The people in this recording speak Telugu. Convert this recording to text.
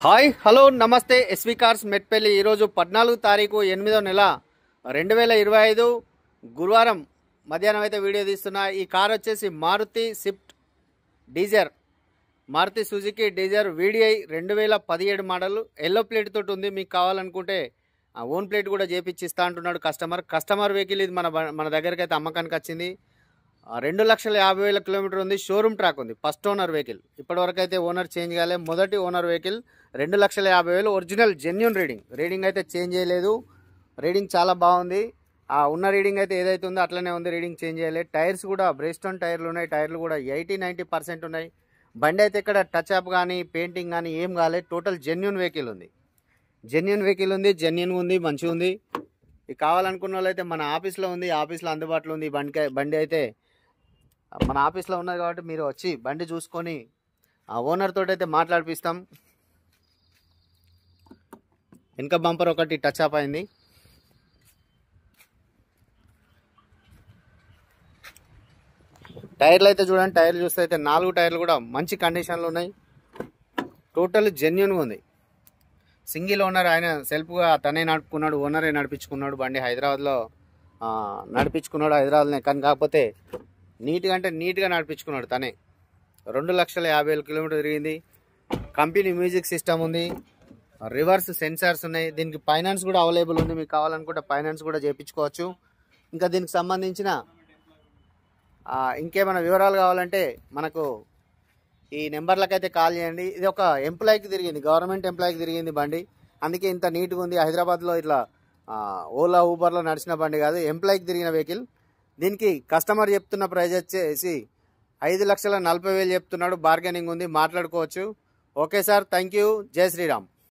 హాయ్ హలో నమస్తే ఎస్వి కార్స్ మెట్పల్లి ఈరోజు 14 తారీఖు 8వ నెల 2025 గురువారం మధ్యాహ్నం అయితే వీడియో తీస్తున్నా। ఈ కార్ వచ్చేసి Maruti Swift Dzire, Maruti Suzuki Dzire VDI 2017 model, yellow plate తోటి ఉంది। మీకు కావాలనుకుంటే ఓన్ ప్లేట్ కూడా చేపిచ్చిస్తా అంటున్నాడు కస్టమర్ వెహికల్ ఇది మన దగ్గరికి అయితే అమ్మకానికి వచ్చింది। 2,50,000 కిలోమీటర్ ఉంది, షోరూమ్ ట్రాక్ ఉంది, ఫస్ట్ ఓనర్ వెహికల్, ఇప్పటివరకు అయితే ఓనర్ చేంజ్ కాలే, మొదటి owner vehicle 2,50,000 original genuine reading అయితే చేంజ్ చేయలేదు। రీడింగ్ చాలా బాగుంది, ఉన్న రీడింగ్ అయితే ఏదైతే ఉందో అట్లనే ఉంది, రీడింగ్ చేంజ్ చేయలేదు। టైర్స్ కూడా బ్రేస్టోన్ టైర్లు ఉన్నాయి, టైర్లు కూడా 80-90% ఉన్నాయి। బండి అయితే ఇక్కడ టచ్ అప్ కానీ పెయింటింగ్ కానీ ఏం కాలేదు, టోటల్ జెన్యూన్ వెహికల్ ఉంది, జెన్యూన్ ఉంది, మంచిగా ఉంది। ఇది కావాలనుకున్న వాళ్ళు అయితే మన ఆఫీస్లో ఉంది, ఆఫీస్లో అందుబాటులో ఉంది। బండి అయితే మన ఆఫీస్లో ఉన్నది కాబట్టి మీరు వచ్చి బండి చూసుకొని ఆ ఓనర్ తోటి అయితే మాట్లాడిపిస్తాం। వెనక బంపర్ ఒకటి టచ్ అప్ అయింది, టైర్లు అయితే చూడండి, టైర్లు చూస్తే అయితే 4 టైర్లు కూడా మంచి కండిషన్లో ఉన్నాయి, టోటల్ జెన్యూన్గా ఉంది। సింగిల్ ఓనర్, ఆయన సెల్ఫ్గా తనే నడుపుకున్నాడు, ఓనరే నడిపించుకున్నాడు బండి, హైదరాబాద్లో నడిపించుకున్నాడు, హైదరాబాద్లో కానీ కాకపోతే నీట్గా నడిపించుకున్నాడు తనే। 2,50,000 కిలోమీటర్ తిరిగింది, కంపెనీ మ్యూజిక్ సిస్టమ్ ఉంది, రివర్స్ సెన్సార్స్ ఉన్నాయి, దీనికి ఫైనాన్స్ కూడా అవైలబుల్ ఉంది, మీకు కావాలనుకుంటే ఫైనాన్స్ కూడా చేయించుకోవచ్చు। ఇంకా దీనికి సంబంధించిన ఇంకేమైనా వివరాలు కావాలంటే మనకు ఈ నెంబర్లకైతే కాల్ చేయండి। ఇది ఒక ఎంప్లాయీకి తిరిగింది, గవర్నమెంట్ ఎంప్లాయీకి తిరిగింది బండి, అందుకే ఇంత నీట్గా ఉంది। హైదరాబాద్లో ఇట్లా ఓలా ఊబర్లో నడిచిన బండి కాదు, ఎంప్లాయీకి తిరిగిన వెహికల్। దీనికి కస్టమర్ చెప్తున్న ప్రైస్ వచ్చేసి 5,40,000 చెప్తున్నాడు, బార్గెనింగ్ ఉంది, మాట్లాడుకోవచ్చు। ఓకే సార్, థ్యాంక్ యూ, జై శ్రీరామ్।